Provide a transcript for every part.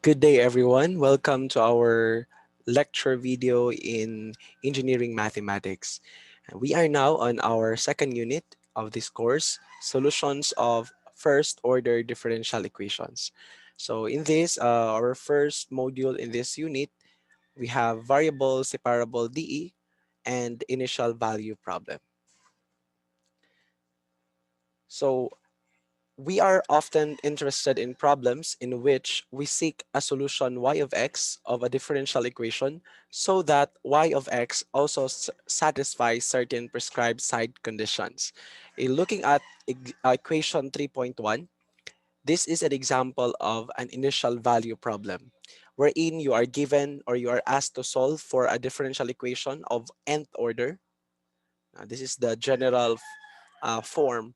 Good day, everyone. Welcome to our lecture video in engineering mathematics. We are now on our second unit of this course, solutions of first order differential equations. So in this, our first module in this unit, we have variable separable DE and initial value problem. So we are often interested in problems in which we seek a solution y of x of a differential equation so that y of x also satisfies certain prescribed side conditions. In looking at equation 3.1, this is an example of an initial value problem wherein you are given or you are asked to solve for a differential equation of nth order. This is the general form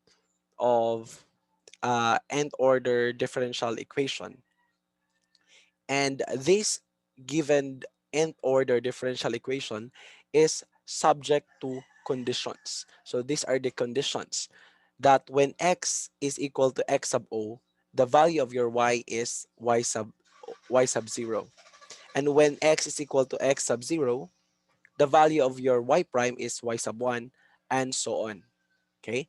of nth order differential equation. And this given nth order differential equation is subject to conditions. So these are the conditions that when x is equal to x sub o, the value of your y is y sub 0. And when x is equal to x sub 0, the value of your y prime is y sub 1, and so on. Okay?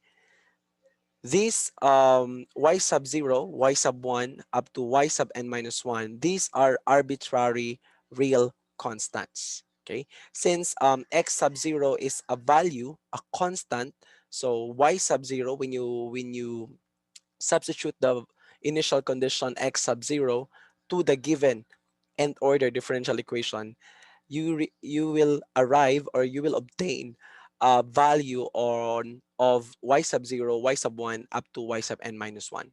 These y sub 0, y sub 1, up to y sub n minus 1, these are arbitrary real constants. Okay, since x sub 0 is a value, a constant, so y sub 0, when you substitute the initial condition x sub 0 to the given nth order differential equation, you will arrive or you will obtain a value on of y sub 0, y sub 1 up to y sub n minus 1.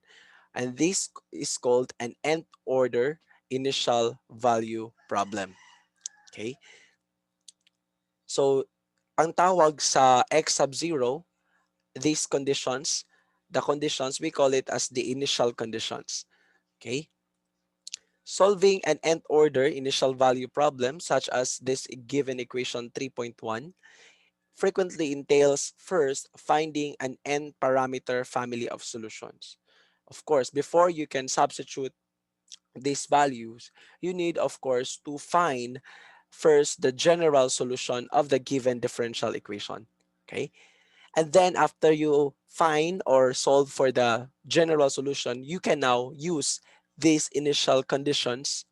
And this is called an nth order initial value problem. Okay? So, ang tawag sa x sub 0, these conditions, the conditions, we call it as the initial conditions. Okay? Solving an nth order initial value problem such as this given equation 3.1 frequently entails first finding an n parameter family of solutions. Of course, before you can substitute these values, you need, of course, to find first the general solution of the given differential equation. Okay. And then after you find or solve for the general solution, you can now use these initial conditions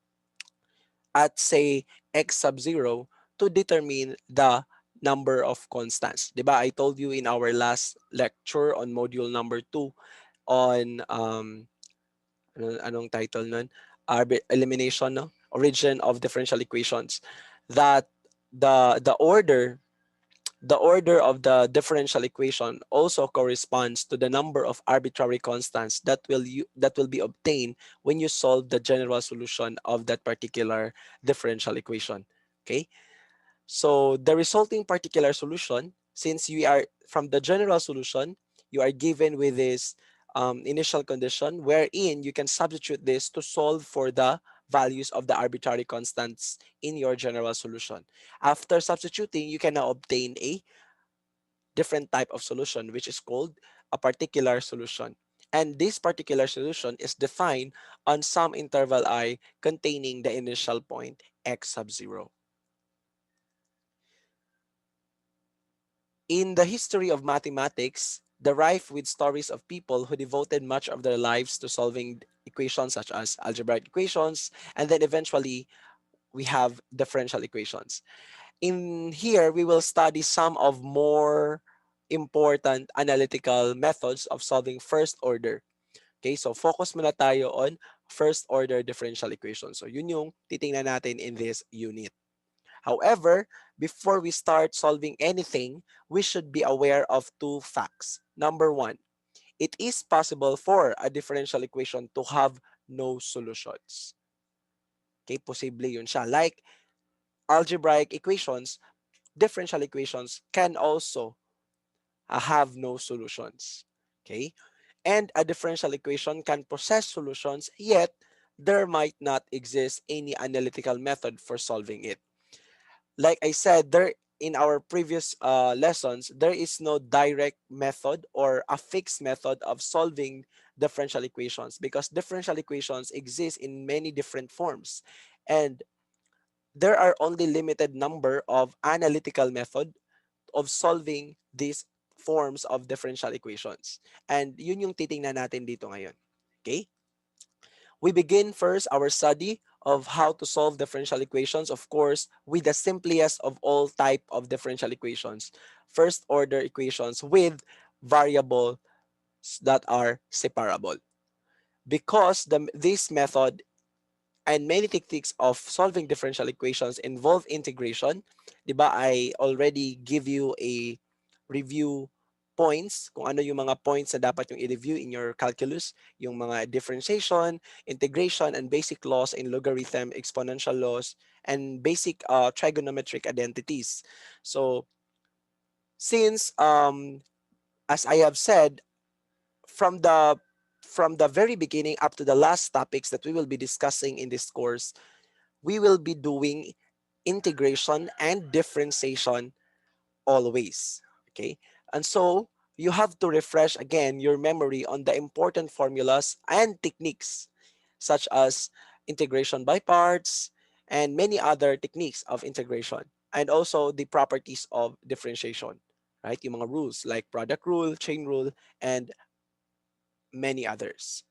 at, say, x sub 0 to determine the number of constants. Diba? I told you in our last lecture on module number 2 on anong title nun? Elimination, no? Origin of differential equations, that the order of the differential equation also corresponds to the number of arbitrary constants that will be obtained when you solve the general solution of that particular differential equation. Okay, so the resulting particular solution, since you are from the general solution, you are given with this initial condition wherein you can substitute this to solve for the values of the arbitrary constants in your general solution. After substituting, you can now obtain a different type of solution, which is called a particular solution. And this particular solution is defined on some interval I containing the initial point x sub 0. In the history of mathematics, the rife with stories of people who devoted much of their lives to solving equations such as algebraic equations, and then eventually we have differential equations. In here, we will study some of more important analytical methods of solving first order. Okay, so focus muna tayo on first order differential equations. So yun yung titingnan natin in this unit. However, before we start solving anything, we should be aware of two facts. Number one, it is possible for a differential equation to have no solutions. Okay, posible yun siya. Like algebraic equations, differential equations can also have no solutions. Okay, and a differential equation can possess solutions, yet there might not exist any analytical method for solving it. Like I said, there in our previous lessons, there is no direct method or a fixed method of solving differential equations because differential equations exist in many different forms. And there are only limited number of analytical method of solving these forms of differential equations. And yun yung titingnan natin dito ngayon. Okay? We begin first our study of how to solve differential equations, of course, with the simplest of all type of differential equations, first order equations with variables that are separable. Because this method and many techniques of solving differential equations involve integration. 'Di ba? I already give you a review points kung ano yung mga points na dapat yung i-review in your calculus, yung mga differentiation, integration, and basic laws in logarithm, exponential laws, and basic trigonometric identities. So, since as I have said, from the very beginning up to the last topics that we will be discussing in this course, we will be doing integration and differentiation always. Okay. And so you have to refresh again your memory on the important formulas and techniques such as integration by parts and many other techniques of integration, and also the properties of differentiation, right? Yung mga rules like product rule, chain rule, and many others.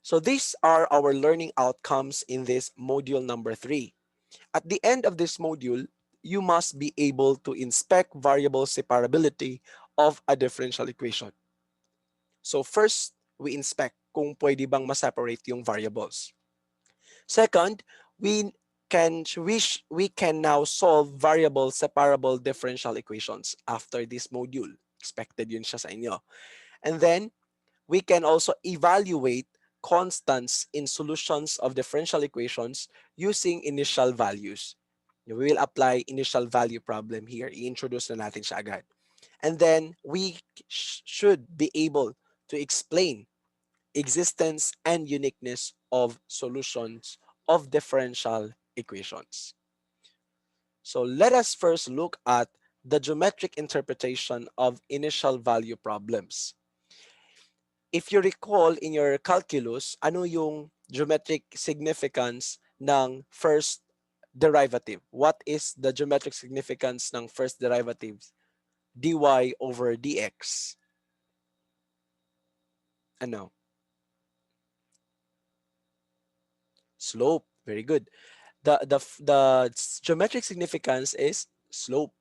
So these are our learning outcomes in this module number 3. At the end of this module, you must be able to inspect variable separability of a differential equation. So first, we inspect kung pwede bang ma-separate yung variables. Second, we can now solve variable separable differential equations after this module. Expected yun siya sa inyo. And then, we can also evaluate constants in solutions of differential equations using initial values. We will apply initial value problem here. I-introduce na natin siya agad. And then we should be able to explain existence and uniqueness of solutions of differential equations. So let us first look at the geometric interpretation of initial value problems. If you recall in your calculus, ano yung geometric significance ng first derivative? What is the geometric significance ng first derivative? dy over dx. Ano? Slope. Very good. The geometric significance is slope.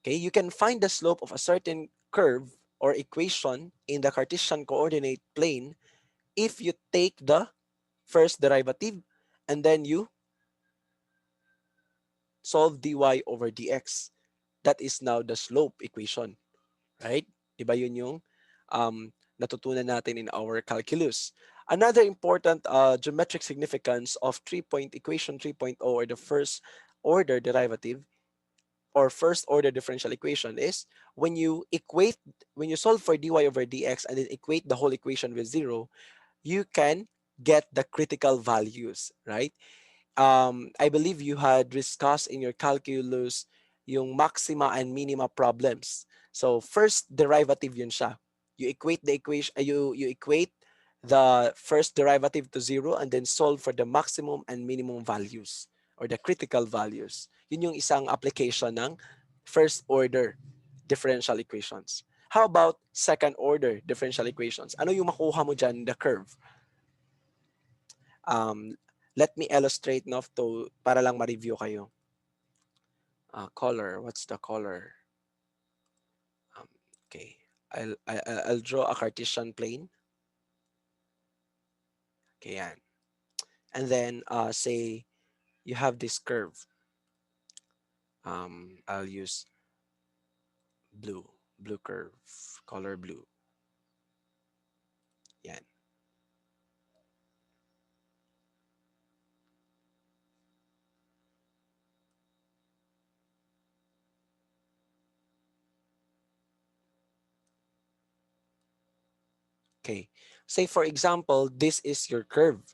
Okay, you can find the slope of a certain curve or equation in the Cartesian coordinate plane if you take the first derivative and then you solve dy over dx. That is now the slope equation, right? Diba yun yung natutunan natin in our calculus. Another important geometric significance of three-point equation 3.0 or the first order derivative or first order differential equation is when you solve for dy over dx and then equate the whole equation with 0, you can get the critical values, right? I believe you had discussed in your calculus yung maxima and minima problems. So first derivative yun siya. You equate the equation, you equate the first derivative to 0 and then solve for the maximum and minimum values or the critical values. Yun yung isang application ng first order differential equations. How about second order differential equations? Ano yung makuha mo dyan, the curve? Um, Let me illustrate no to para lang ma-review kayo. Color, what's the color? Um, okay, I'll draw a Cartesian plane. Okay, yan. And then say you have this curve. I'll use blue curve, color blue. Yan. Okay. Say for example, this is your curve.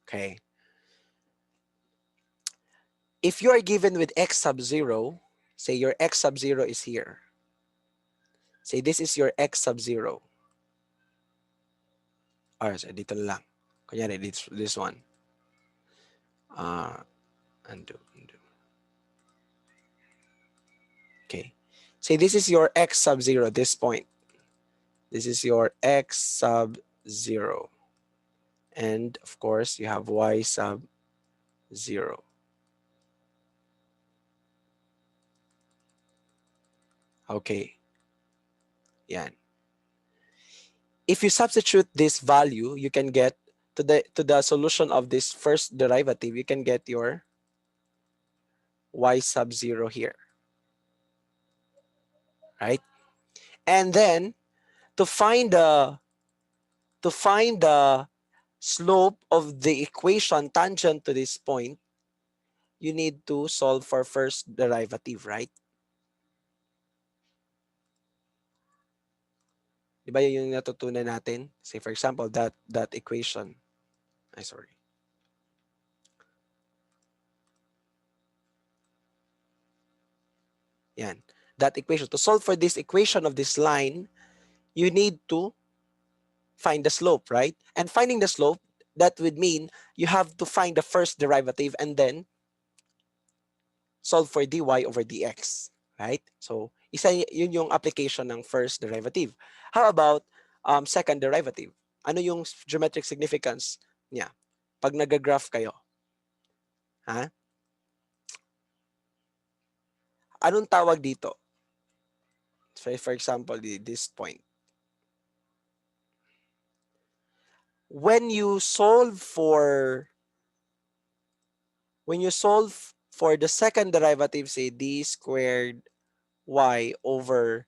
Okay. If you are given with x sub 0, Say your x sub 0 is here. Say this is your x sub 0. Or so dito na lang. Kunyari, this one. Undo. Okay. Say this is your x sub 0, this point. This is your x sub 0. And of course, you have y sub 0. Okay. Yan. If you substitute this value, you can get to the solution of this first derivative, you can get your y sub 0 here. Right? And then to find the slope of the equation tangent to this point, you need to solve for first derivative, right? Di ba yun yung natutunan natin? Say for example, that equation. Sorry. Yan. That equation. To solve for this equation of this line, you need to find the slope, right? And finding the slope, that would mean you have to find the first derivative and then solve for dy over dx, right? So, isa yun yung application ng first derivative. How about second derivative? Ano yung geometric significance niya? Pag nag-graph kayo, ha? Anong tawag dito? For example, this point. When you solve for the second derivative, say d squared y over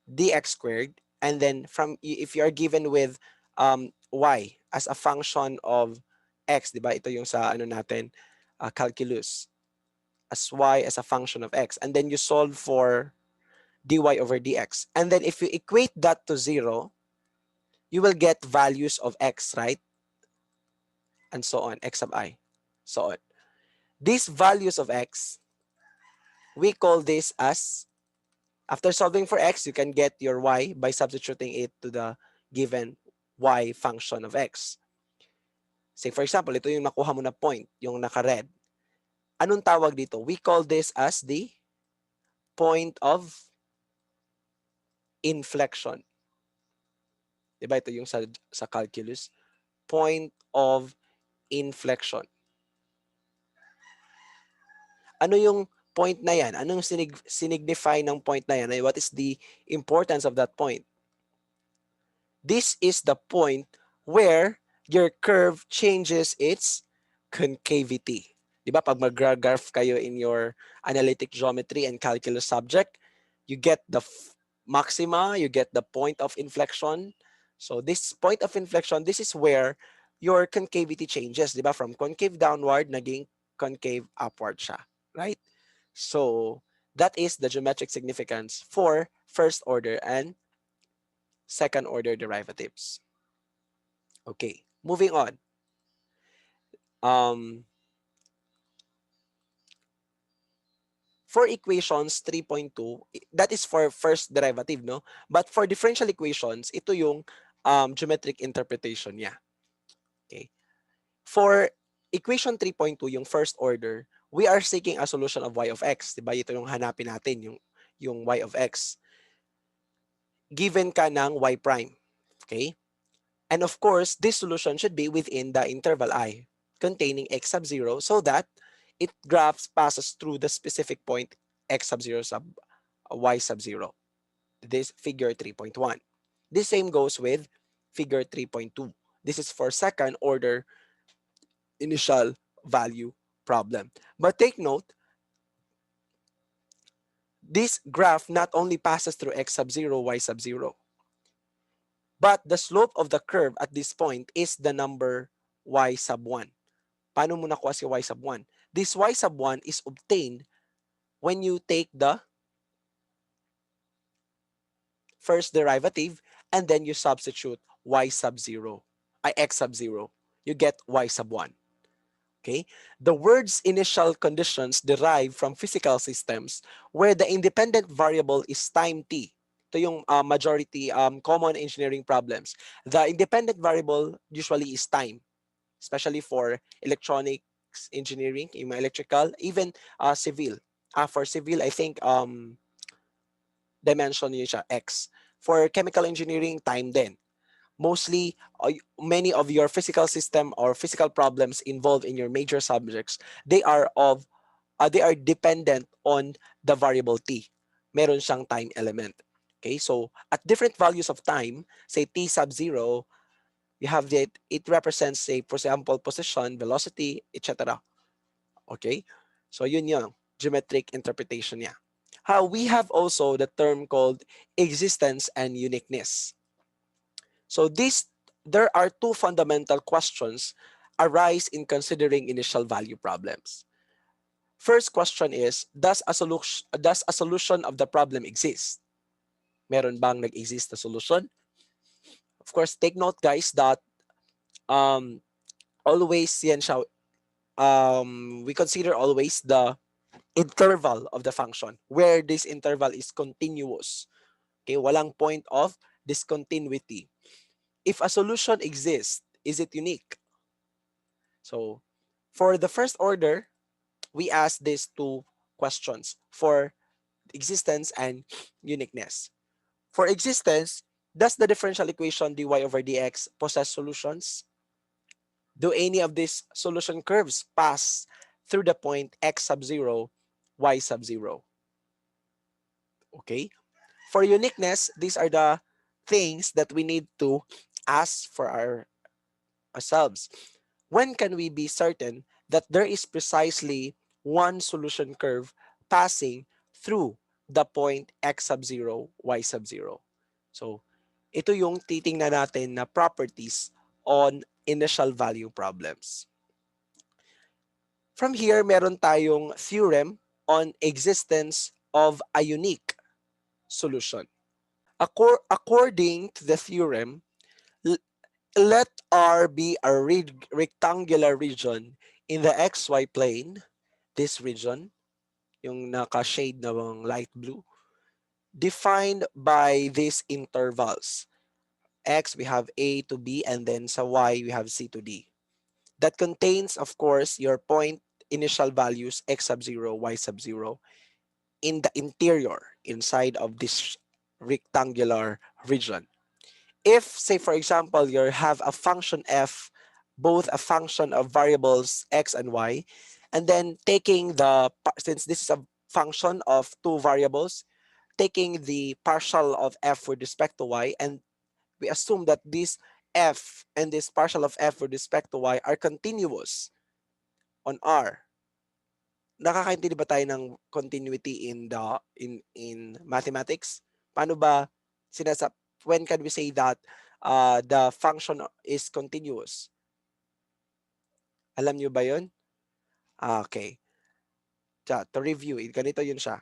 dx squared, and then if you are given with y as a function of x, di ba? Ito yung sa ano natin, calculus, as y as a function of x, and then you solve for dy over dx, and then if you equate that to 0, you will get values of x, right? And so on, x sub I, so on. These values of x, we call this as, after solving for x, you can get your y by substituting it to the given y function of x. Say for example, ito yung nakuha mo na point, yung naka-red. Anong tawag dito? We call this as the point of inflection. Diba ito yung sa calculus? Point of inflection. Ano yung point na yan? Anong signify ng point na yan? What is the importance of that point? This is the point where your curve changes its concavity. Di ba? Pag mag-graph kayo in your analytic geometry and calculus subject, you get the maxima, you get the point of inflection. So this point of inflection, this is where your concavity changes. Di ba? From concave downward, naging concave upward siya. Right? So that is the geometric significance for first order and second order derivatives. Okay, moving on. For equations 3.2, that is for first derivative, no? But for differential equations, ito yung geometric interpretation niya. Okay. For equation 3.2, yung first order, we are seeking a solution of y of x. Diba? Ito yung hanapin natin, yung y of x. Given ka ng y prime. Okay? And of course, this solution should be within the interval I containing x sub 0 so that it passes through the specific point x sub 0 sub y sub 0. This figure 3.1. This same goes with figure 3.2. This is for second order initial value problem. But take note, this graph not only passes through x sub 0, y sub 0, but the slope of the curve at this point is the number y sub 1. Paano mo nakuha si y sub 1? This y sub 1 is obtained when you take the first derivative and then you substitute y sub 0, x sub 0. You get y sub 1. Okay? The word's initial conditions derive from physical systems where the independent variable is time t. Ito yung majority common engineering problems. The independent variable usually is time, especially for electronics engineering, yung mga electrical, even civil. For civil, I think dimension yun siya, x. For chemical engineering, time din. Mostly, many of your physical system or physical problems involved in your major subjects, they are dependent on the variable t. Meron siyang time element. Okay, so at different values of time, say t sub 0, you have that it represents, say, for example, position, velocity, etc. Okay, so yun yung geometric interpretation niya. How we have also the term called existence and uniqueness. So there are two fundamental questions arise in considering initial value problems. First question is, does a solution of the problem exist? Meron bang nag-exist na solution? Of course, take note guys that um, always yan siya, we consider always the interval of the function where this interval is continuous. Okay, walang point of discontinuity. If a solution exists, is it unique? So for the first order, we ask these two questions for existence and uniqueness. For existence, does the differential equation dy over dx possess solutions? Do any of these solution curves pass through the point x sub 0, y sub 0? Okay. For uniqueness, these are the things that we need to ask for ourselves. When can we be certain that there is precisely one solution curve passing through the point x sub 0, y sub 0? So, ito yung titingnan natin na properties on initial value problems. From here, meron tayong theorem on existence of a unique solution. According to the theorem, let R be a rectangular region in the xy plane, this region, yung naka-shade na light blue, defined by these intervals. X, we have A to B, and then sa Y, we have C to D. That contains, of course, your point initial values, X sub 0, Y sub 0, in the interior, inside of this rectangular region. If, say, for example, you have a function f, both a function of variables x and y, and then taking since this is a function of two variables, taking the partial of f with respect to y, and we assume that this f and this partial of f with respect to y are continuous on R. Nakakaintindi ba tayo ng continuity in mathematics? Paano ba when can we say that the function is continuous? Alam niyo ba 'yun? Okay. To review, ganito 'yun siya.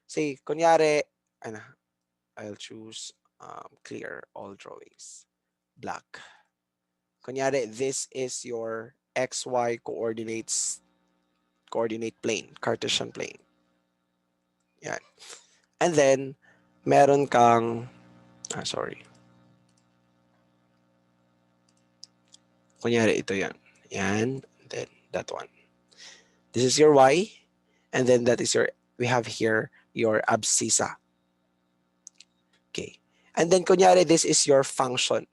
Say, kunyari, I'll choose clear all drawings. Black. Kunyari, this is your XY coordinate plane, Cartesian plane. Yan. And then, meron kang, sorry. Kunyari, ito yan. Yan, then that one. This is your Y, and then that is we have here your abscissa. Okay. And then, kunyari, this is your function.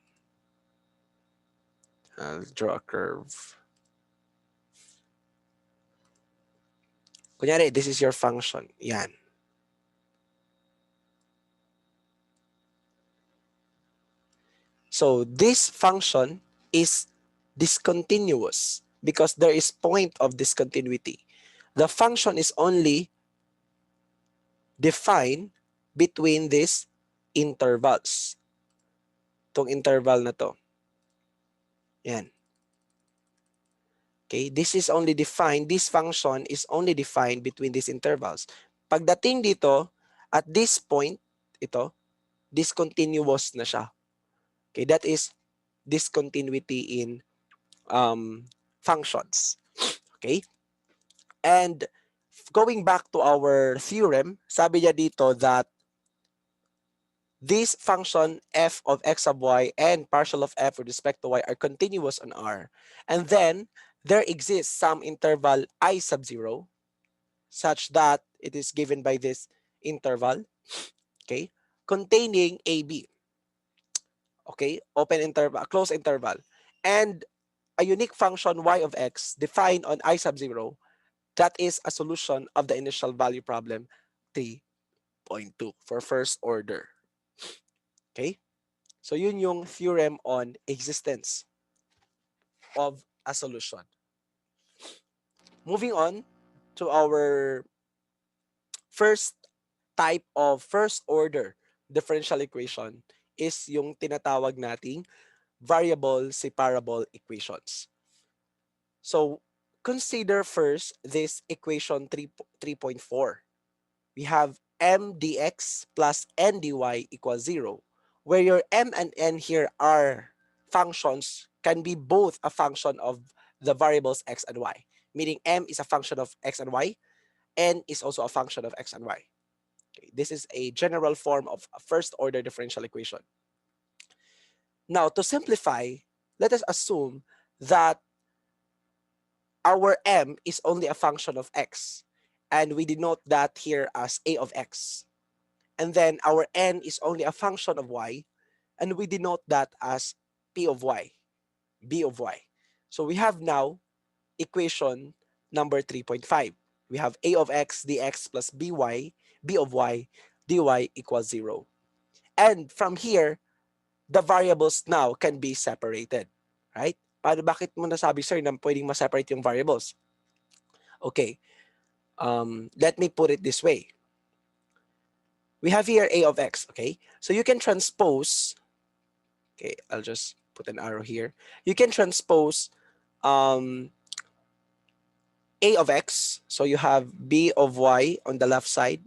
I'll draw a curve. Kunyari, this is your function. Yan. So this function is discontinuous because there is point of discontinuity. The function is only defined between these intervals. Itong interval na to. Yan. Okay, this function is only defined between these intervals. Pagdating dito, at this point, ito, discontinuous na siya. Okay, that is discontinuity in functions. Okay? And going back to our theorem, sabi niya dito that this function f of x sub y and partial of f with respect to y are continuous on R. And then there exists some interval I sub 0 such that it is given by this interval, okay, containing AB, okay, open interval, close interval, and a unique function y of x defined on I sub 0 that is a solution of the initial value problem 3.2 for first order. Okay? So yun yung theorem on existence of a solution. Moving on to our first type of first order differential equation is yung tinatawag nating variable separable equations. So consider first this equation 3.4. We have m dx plus n dy equals 0, where your m and n here are functions, can be both a function of the variables x and y, meaning m is a function of x and y, n is also a function of x and y. Okay, this is a general form of a first order differential equation. Now, to simplify, let us assume that our m is only a function of x, and we denote that here as a of x. And then our n is only a function of y, and we denote that as p of y, b of y. So we have now equation number 3.5. We have a of x dx plus by, b of y, dy equals 0. And from here, the variables now can be separated. Right? Bakit mo nasabi, sir, na pwedeng ma-separate yung variables? Okay. Let me put it this way. We have here a of x, okay? So you can transpose, okay, I'll just put an arrow here. You can transpose a of x, so you have b of y on the left side,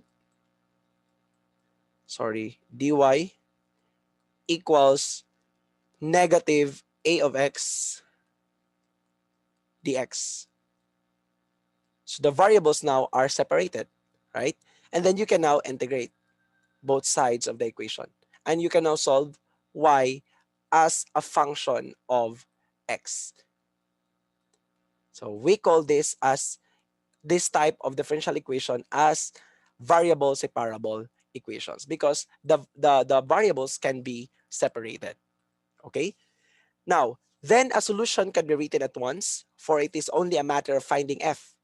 sorry, dy equals negative a of x dx. So the variables now are separated, right? And then you can now integrate both sides of the equation. And you can now solve y as a function of x. So we call this type of differential equation as variable separable equations because the variables can be separated. Okay? Now, then a solution can be written at once, for it is only a matter of finding f,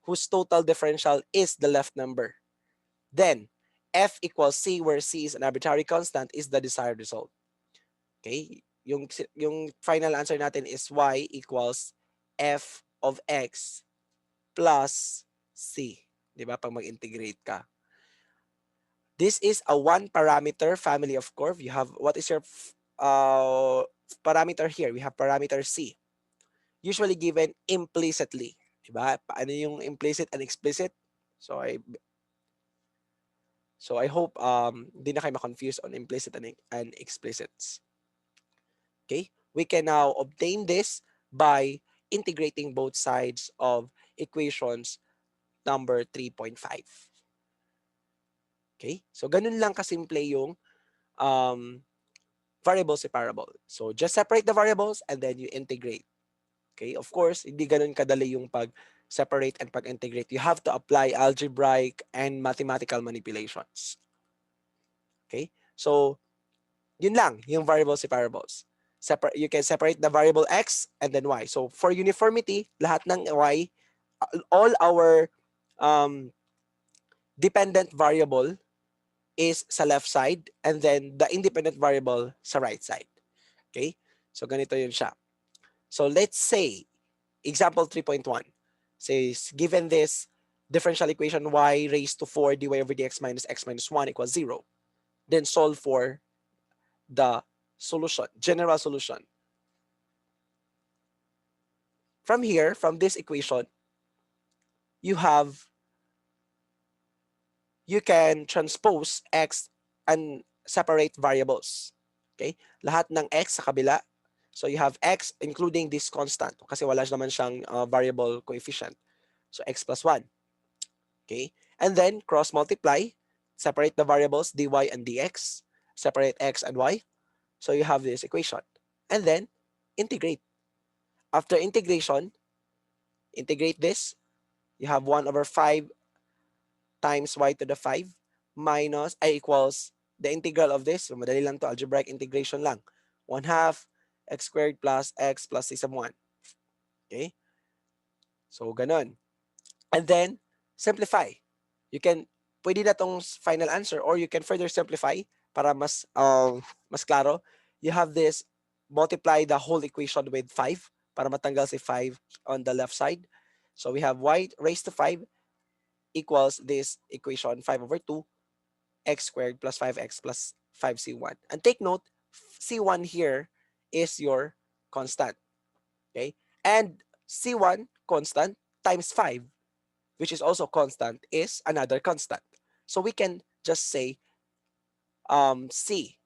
whose total differential is the left number. Then, f equals c, where c is an arbitrary constant, is the desired result. Okay? Yung final answer natin is y equals f of x plus c. Di ba? Pag mag-integrate ka. This is a one-parameter family of curve. You have, what is your parameter here? We have parameter c. Usually given implicitly. Diba? Paano yung implicit and explicit? So I hope di na kayo ma-confuse on implicit and explicits. Okay? We can now obtain this by integrating both sides of equations number 3.5. Okay? So ganun lang kasimple yung variable separable. So just separate the variables and then you integrate. Okay? Of course, hindi ganun kadali yung pag-separate and pag-integrate. You have to apply algebraic and mathematical manipulations. Okay? So, yun lang, yung variable separables. You can separate the variable x and then y. So, for uniformity, lahat ng y, all our dependent variable is sa left side and then the independent variable sa right side. Okay? So, ganito yun siya. So, let's say, example 3.1 says, given this differential equation y raised to 4 dy over dx minus x minus 1 equals 0, then solve for the solution, general solution. From here, from this equation, you can transpose x and separate variables. Okay? Lahat ng x sa kabila. So you have x including this constant kasi wala naman siyang variable coefficient. So x plus 1. Okay? And then cross multiply, separate the variables dy and dx, separate x and y. So you have this equation. And then integrate. After integration, integrate this. You have 1 over 5 times y to the 5 minus I equals the integral of this. So madali lang to, algebraic integration lang. 1 half x squared plus x plus c sub 1. Okay? So ganun. And then simplify. You can pwede na tong final answer or you can further simplify para mas klaro. You have this multiply the whole equation with 5 para matanggal si 5 on the left side. So we have y raised to 5 equals this equation 5 over 2 x squared plus 5x plus 5c1. And take note, c1 here is your constant. Okay? And c1 constant times 5, which is also constant, is another constant. So we can just say c.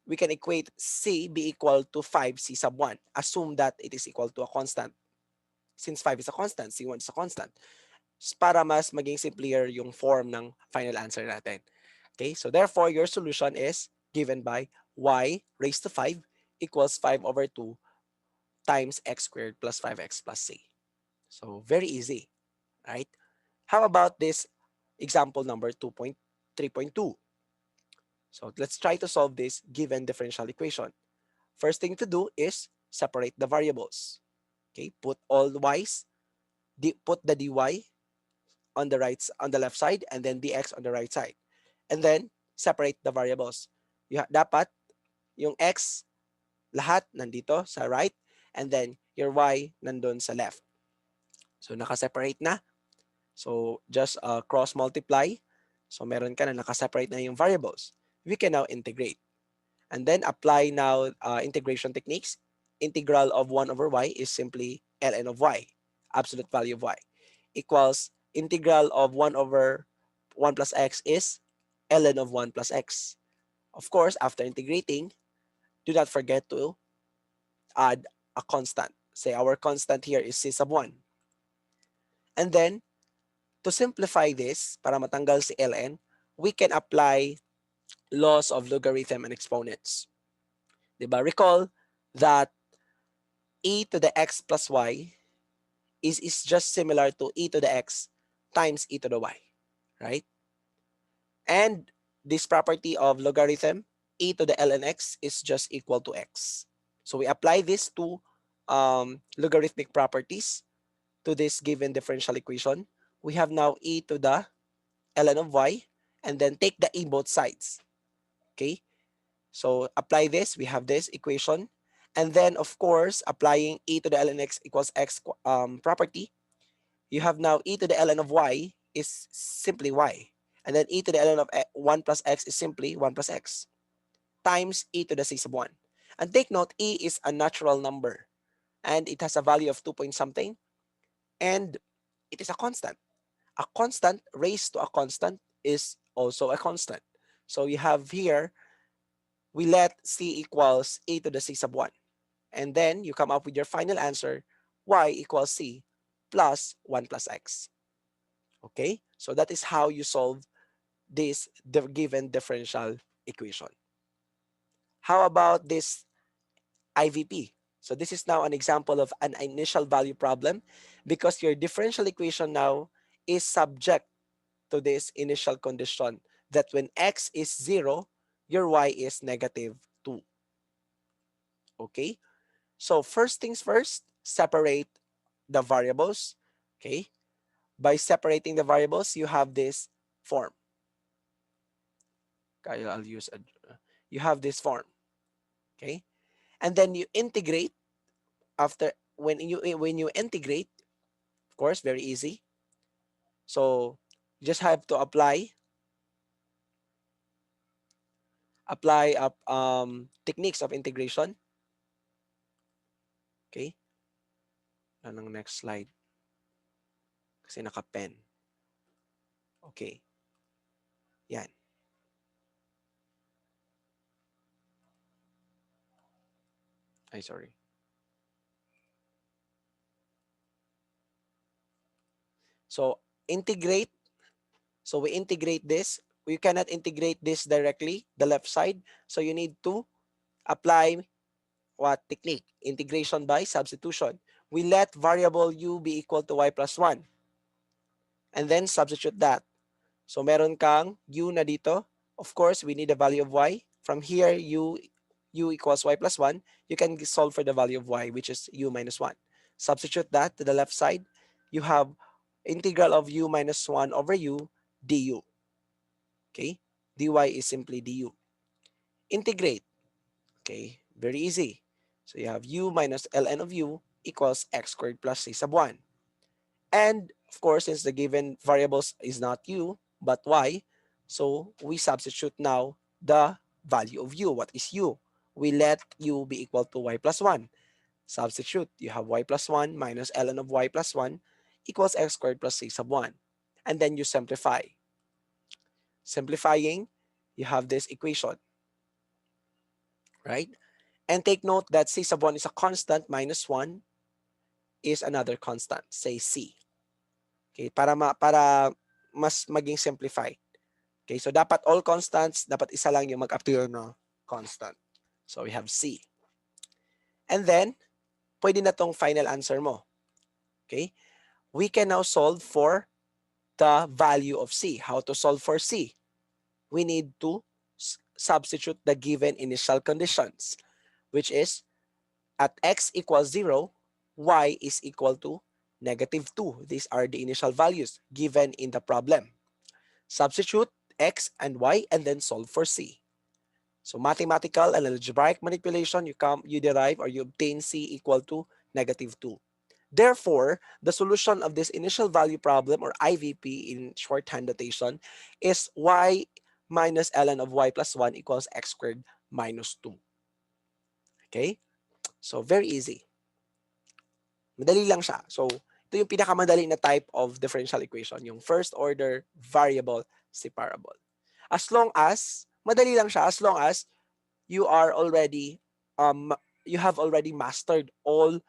We can equate c be equal to 5c sub 1. Assume that it is equal to a constant. Since 5 is a constant, c1 is a constant. Para mas maging simpler yung form ng final answer natin. Okay, so therefore, your solution is given by y raised to 5 equals 5 over 2 times x squared plus 5x plus c. So very easy, right? How about this example number 2.3.2? So let's try to solve this given differential equation. First thing to do is separate the variables. Okay, put all y's, put the dy on the left side and then dx on the right side. And then separate the variables. Dapat yung x lahat nandito sa right and then your y nandun sa left. So naka-separate na. So just cross multiply. So meron ka na naka-separate na yung variables. We can now integrate. And then apply now integration techniques. Integral of 1 over y is simply ln of y, absolute value of y, equals integral of 1 over 1 plus x is ln of 1 plus x. Of course, after integrating, do not forget to add a constant. Say our constant here is c sub 1. And then, to simplify this, para matanggal si ln, we can apply laws of logarithm and exponents. Diba? Recall that e to the x plus y is just similar to e to the x times e to the y, right? And this property of logarithm, e to the ln x is just equal to x. So we apply these two logarithmic properties to this given differential equation. We have now e to the ln of y, and then take the e both sides. Okay? So apply this, we have this equation. And then, of course, applying e to the ln x equals x property, you have now e to the ln of y is simply y. And then e to the ln of 1 plus x is simply 1 plus x times e to the c sub 1. And take note, e is a natural number and it has a value of 2 point something and it is a constant. A constant raised to a constant is also a constant. So you have here, we let c equals e to the c sub 1. And then you come up with your final answer, y equals c plus 1 plus x. Okay? So that is how you solve this given differential equation. How about this IVP? So this is now an example of an initial value problem because your differential equation now is subject to this initial condition that when x is 0, your y is negative 2. Okay? So first things first, separate the variables. Okay? By separating the variables, you have this form. Okay, I'll use you have this form. Okay? And then you integrate after when you integrate, of course, very easy. So you just have to apply techniques of integration. Okay? Anong next slide? Kasi naka-pen. Okay. Yan. Ay, sorry. So integrate. So we integrate this. We cannot integrate this directly, the left side. So you need to apply what technique? Integration by substitution. We let variable u be equal to y plus 1. And then substitute that. So meron kang u na dito. Of course, we need the value of y. From here, u equals y plus 1. You can solve for the value of y, which is u minus 1. Substitute that to the left side. You have integral of u minus 1 over u du. Okay? dy is simply du. Integrate. Okay? Very easy. So you have u minus ln of u equals x squared plus c sub 1. And of course, since the given variables is not u, but y, so we substitute now the value of u. What is u? We let u be equal to y plus 1. Substitute. You have y plus 1 minus ln of y plus 1 equals x squared plus c sub 1. And then you simplify. Simplifying, you have this equation, right? And take note that c sub 1 is a constant, minus 1 is another constant, say c. Okay, para mas maging simplified. Okay, so dapat all constants, dapat isa lang yung mag-appear na constant. So we have C. And then, pwede na tong final answer mo. Okay? We can now solve for the value of C. How to solve for C? We need to substitute the given initial conditions, which is at x equals 0, y is equal to negative 2. These are the initial values given in the problem. Substitute x and y and then solve for C. So mathematical and algebraic manipulation, you derive or you obtain C equal to negative 2. Therefore, the solution of this initial value problem or IVP in shorthand notation is y minus ln of y plus 1 equals x squared minus 2. Okay? So very easy. Madali lang siya. So ito yung pinakamadali na type of differential equation, yung first order variable separable. As long as, madali lang siya, as long as you are already, you have already mastered all,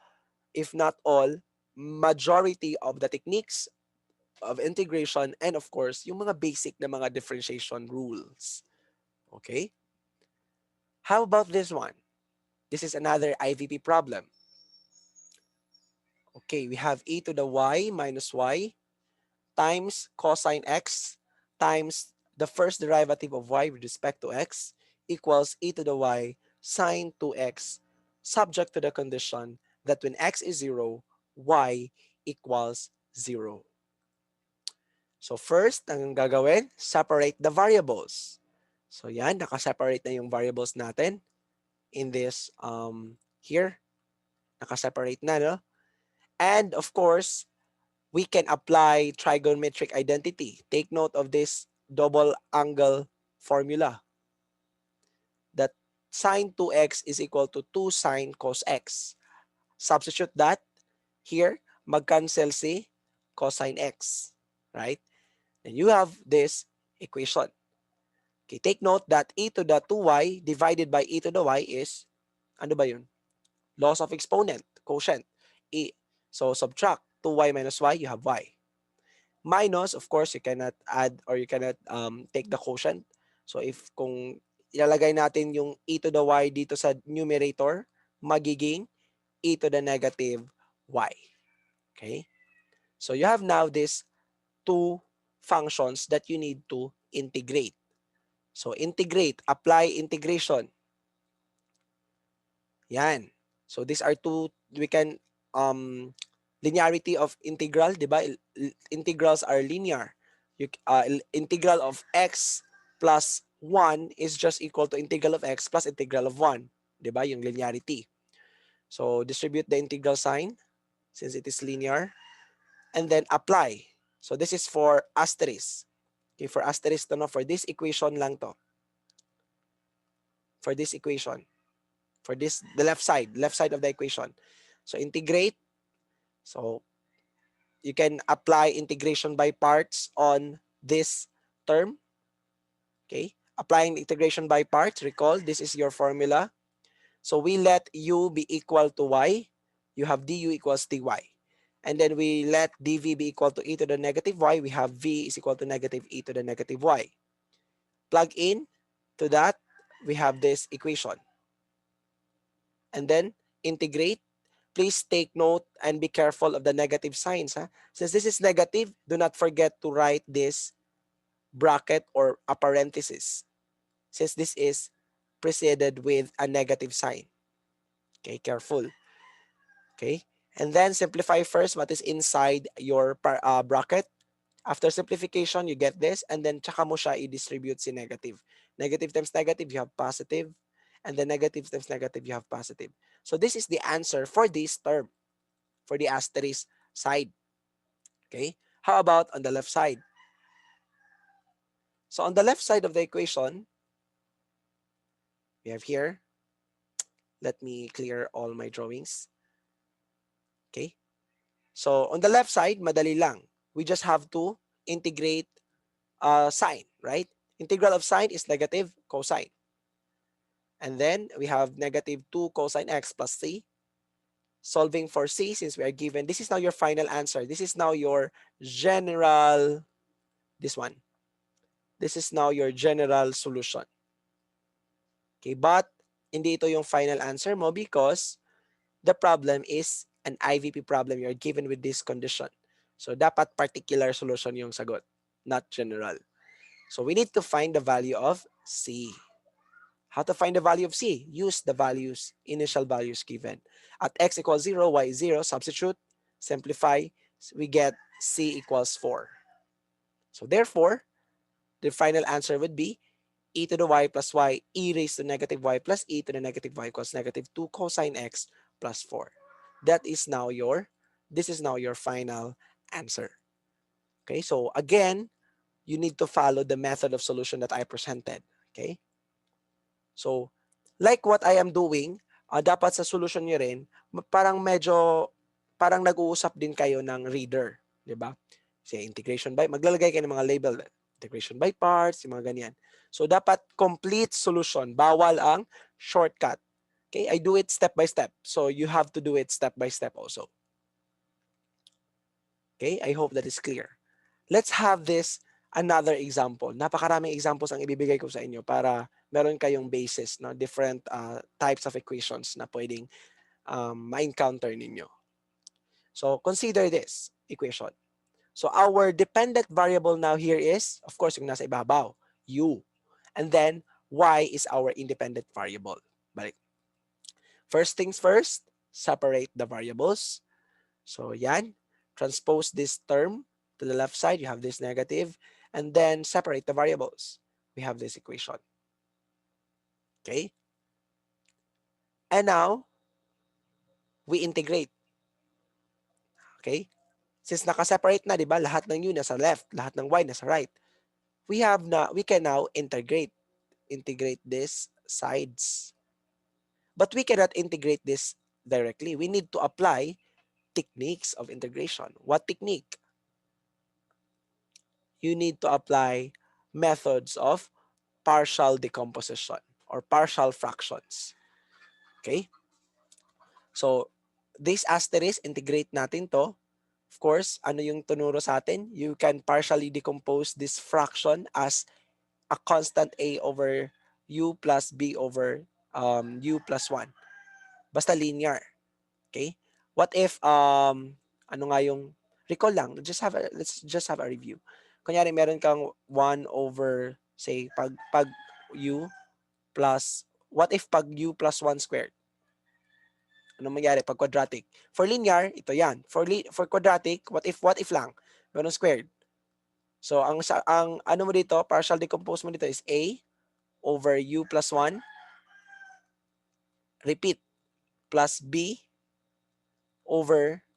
if not all, majority of the techniques of integration and of course, yung mga basic na mga differentiation rules. Okay? How about this one? This is another IVP problem. Okay, we have e to the y minus y times cosine x times the first derivative of y with respect to x equals e to the y sine 2x subject to the condition that when x is 0, y equals 0. So first, ang gagawin, separate the variables. So yan, nakaseparate na yung variables natin in this here. Nakaseparate na, no? And of course, we can apply trigonometric identity. Take note of this double angle formula. That sine 2x is equal to 2 sine cos x. Substitute that here, mag-cancel si cosine x, right? And you have this equation. Okay, take note that e to the 2y divided by e to the y is, ano ba yun? Loss of exponent, quotient. So subtract 2y minus y, you have y. Minus, of course, you cannot add or you cannot take the quotient. So if kung ilalagay natin yung e to the y dito sa numerator, magiging e to the negative y. Okay? So you have now these two functions that you need to integrate. So integrate, apply integration. Yan. So these are two, we can, linearity of integral, di ba? Integrals are linear. Integral of x plus 1 is just equal to integral of x plus integral of 1. Di ba? Yung linearity. So distribute the integral sign since it is linear. And then apply. So this is for asterisk. Okay, for asterisk to, no? For this equation lang to. For this equation. For this, the left side of the equation. So integrate. So you can apply integration by parts on this term. Okay, applying integration by parts, recall this is your formula. So we let u be equal to y. You have du equals dy. And then we let dv be equal to e to the negative y. We have v is equal to negative e to the negative y. Plug in to that, we have this equation. And then integrate. Please take note and be careful of the negative signs. Huh? Since this is negative, do not forget to write this bracket or a parenthesis, since this is preceded with a negative sign. Okay, careful. Okay, and then simplify first what is inside your bracket. After simplification, you get this, and then tsaka mo siya i-distribute si negative. Negative times negative, you have positive, and then negative times negative, you have positive. So this is the answer for this term, for the asterisk side. Okay, how about on the left side? So on the left side of the equation, we have here, let me clear all my drawings. Okay, so on the left side, madali lang. We just have to integrate sine, right? Integral of sine is negative cosine. And then we have negative 2 cosine x plus c. Solving for c, since we are given, this is now your final answer. This is now your general, this one. This is now your general solution. Okay, but hindi ito yung final answer mo because the problem is an IVP problem. You're given with this condition. So dapat particular solution yung sagot, not general. So we need to find the value of c. How to find the value of c? Use the values, initial values given. At x equals 0, y is 0, substitute, simplify, we get c equals 4. So therefore, the final answer would be e to the y plus y, e raised to negative y plus e to the negative y equals negative 2 cosine x plus 4. That is now your, this is now your final answer. Okay, so again, you need to follow the method of solution that I presented. Okay? So, like what I am doing, dapat sa solution nyo rin, parang medyo, parang nag-uusap din kayo ng reader. Di ba? Say integration by, maglalagay kayo ng mga label. Integration by parts, yung mga ganyan. So, dapat complete solution. Bawal ang shortcut. Okay? I do it step by step. So, you have to do it step by step also. Okay? I hope that is clear. Let's have this another example. Napakaraming examples ang ibibigay ko sa inyo para meron kayong basis, no? Different types of equations na pwedeng ma-encounter ninyo. So consider this equation. So our dependent variable now here is, of course, yung nasa ibabaw, u. And then y is our independent variable. Balik. First things first, separate the variables. So yan, transpose this term to the left side, you have this negative, and then separate the variables. We have this equation. Okay? And now, we integrate. Okay? Since naka-separate na, di ba? Lahat ng u nasa left, lahat ng y nasa right. We can now integrate these sides. But we cannot integrate this directly. We need to apply techniques of integration. What technique? You need to apply methods of partial decomposition or partial fractions. Okay? So, this asterisk, integrate natin to. Of course, ano yung tunuro sa atin? You can partially decompose this fraction as a constant a over u plus b over u plus 1. Basta linear. Okay? What if, ano nga yung, recall lang, let's just have a review. Kunyari, meron kang 1 over, say, pag u plus, what if pag u plus 1 squared? Anong mangyari pag quadratic? For linear, ito yan. For quadratic, what if lang? Meron squared. So, ang ano mo dito, partial decompose mo dito is a over u plus 1. Repeat. Plus b over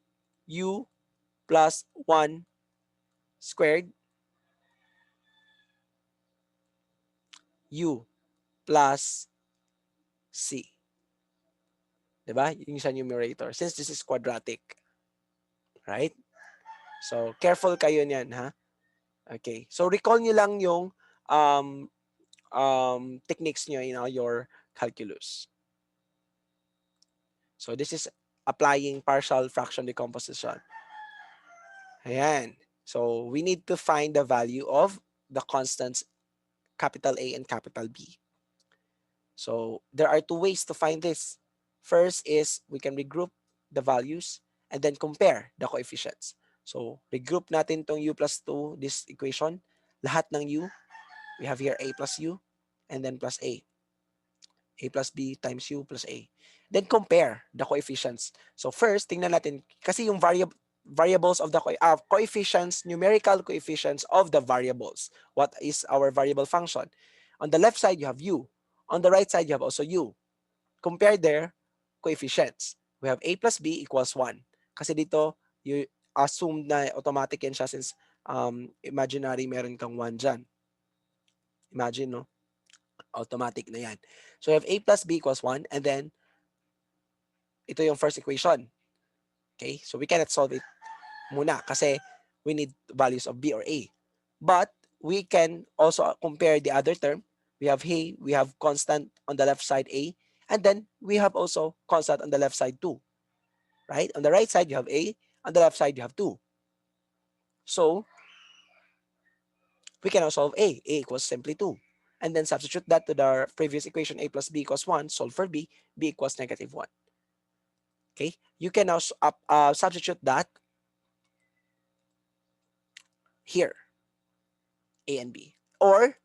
u plus 1 squared. U plus c. Diba? Yung sa numerator. Since this is quadratic. Right? So, careful kayo niyan, ha? Okay. So, recall nyo lang yung techniques nyo in your calculus. So this is applying partial fraction decomposition. Ayan. So we need to find the value of the constants capital A and capital B. So there are two ways to find this. First is we can regroup the values and then compare the coefficients. So regroup natin tong u plus 2, this equation. Lahat ng u, we have here a plus u and then plus a plus b times u plus a. Then compare the coefficients. So first, tingnan natin, kasi yung variables of the coefficients, numerical coefficients of the variables. What is our variable function? On the left side, you have u. On the right side, you have also u. Compare their coefficients. We have a plus b equals 1. Kasi dito, you assume na automatic yan siya since imaginary meron kang 1 dyan. Imagine, no? Automatic na yan. So we have a plus b equals 1 and then ito yung first equation. Okay? So we cannot solve it muna kasi we need values of b or a. But we can also compare the other term. We have we have constant on the left side a, and then we have also constant on the left side 2. Right? On the right side you have a, on the left side you have 2. So we can now solve a. A equals simply 2. And then substitute that to the previous equation, a plus b equals 1, solve for b equals negative 1. Okay? You can now substitute that here, a and b. Or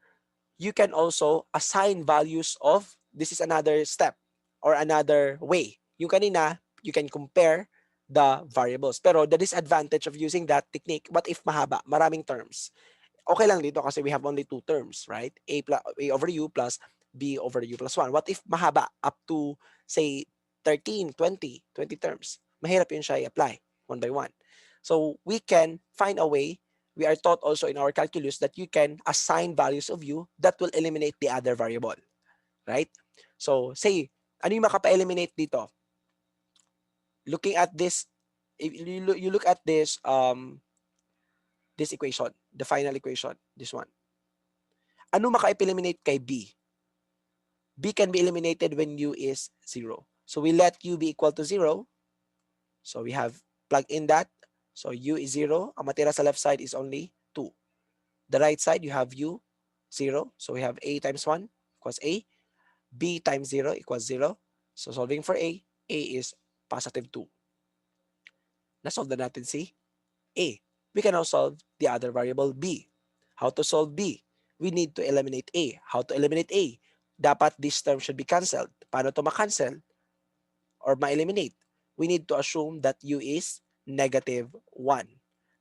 you can also assign values of, this is another step or another way. Yung kanina, you can compare the variables. Pero the disadvantage of using that technique, what if mahaba, maraming terms? Okay lang dito kasi we have only 2 terms, right? A over u plus b over u plus 1. What if mahaba up to, say, 13, 20 terms? Mahirap yun siya i-apply one by one. So we can find a way. We are taught also in our calculus that you can assign values of u that will eliminate the other variable, right? So say, ano yung makapa-eliminate dito? Looking at this, you look at this this equation, the final equation, this one. Ano maka-eliminate kay b? B can be eliminated when u is 0. So we let u be equal to 0. So we have plug in that. So u is 0. Ang matira sa left side is only 2. The right side, you have u, 0. So we have a times 1 equals a. B times 0 equals 0. So solving for a is positive 2. Na-solve na natin si a. We can now solve the other variable b. How to solve b? We need to eliminate a. How to eliminate a? Dapat this term should be cancelled. Paano to ma-cancel or ma-eliminate? We need to assume that u is negative 1.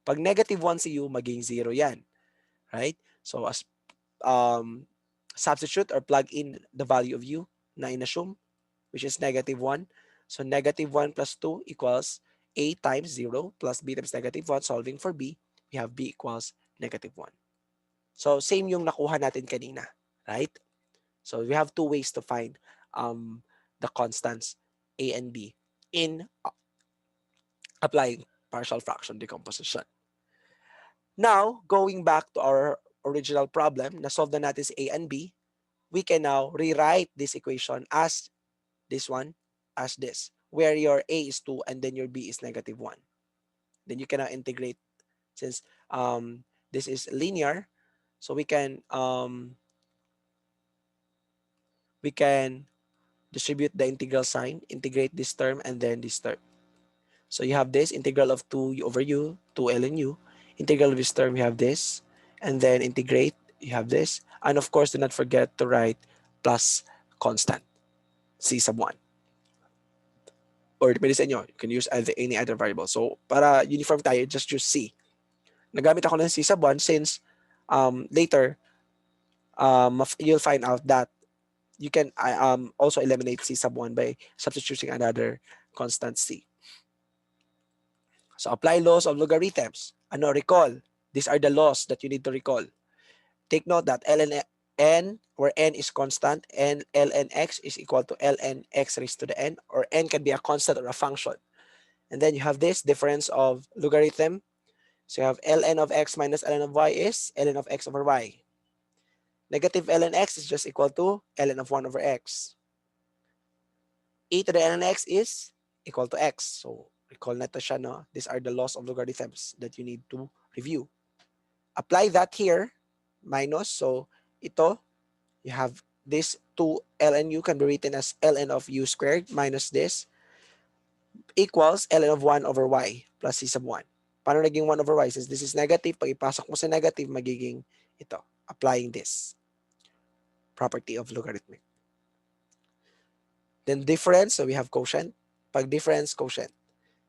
Pag negative 1 si u, maging 0 yan. Right? So as substitute or plug in the value of u na inassume, which is negative 1. So negative 1 plus 2 equals a times 0 plus b times negative 1. Solving for b, we have b equals negative 1. So same yung nakuha natin kanina. Right? So we have 2 ways to find the constants a and b in applying partial fraction decomposition. Now, going back to our original problem, na-solve na natin si a and b, we can now rewrite this equation as this one, as this, where your a is 2 and then your b is negative 1. Then you can now integrate since this is linear, so we can distribute the integral sign, integrate this term and then this term. So you have this integral of 2 over u, 2 ln u. Integral of this term, you have this. And then integrate, you have this. And of course, do not forget to write plus constant, c sub 1. Or depende sa inyo, you can use any other variable. So para uniform tayo, just use c. Nagamit ako ng c sub 1 since later, you'll find out that you can also eliminate c sub 1 by substituting another constant c. So apply laws of logarithms. Ano, recall. These are the laws that you need to recall. Take note that ln n, where n is constant, and ln x is equal to ln x raised to the n, or n can be a constant or a function. And then you have this difference of logarithm. So you have ln of x minus ln of y is ln of x over y. Negative ln x is just equal to ln of 1 over x. E to the ln x is equal to x. So recall na to siya, no? These are the laws of logarithms that you need to review. Apply that here, minus. So ito, you have this 2 ln u can be written as ln of u squared minus this equals ln of 1 over y plus c sub 1. Paano naging 1 over y? Since this is negative, pag ipasok mo sa negative, magiging ito. Applying this property of logarithmic. Then difference, so we have quotient. Pag difference, quotient.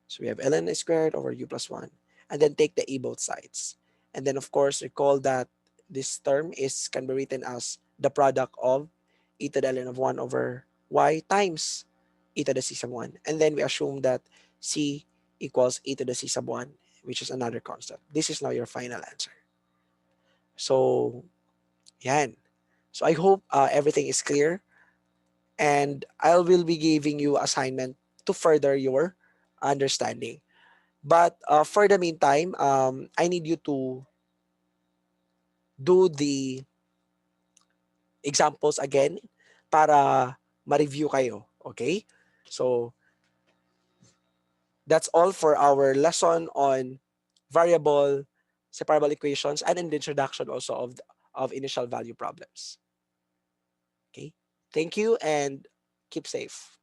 So we have ln squared over u plus 1. And then take the a both sides. And then of course, recall that this term can be written as the product of e to the ln of 1 over y times e to the c sub 1. And then we assume that c equals e to the c sub 1, which is another constant. This is now your final answer. So, yan. So I hope everything is clear. And I will be giving you assignment to further your understanding. But for the meantime, I need you to do the examples again para ma-review kayo. Okay? So, that's all for our lesson on variable separable equations and in the introduction also of initial value problems. Okay? Thank you and keep safe.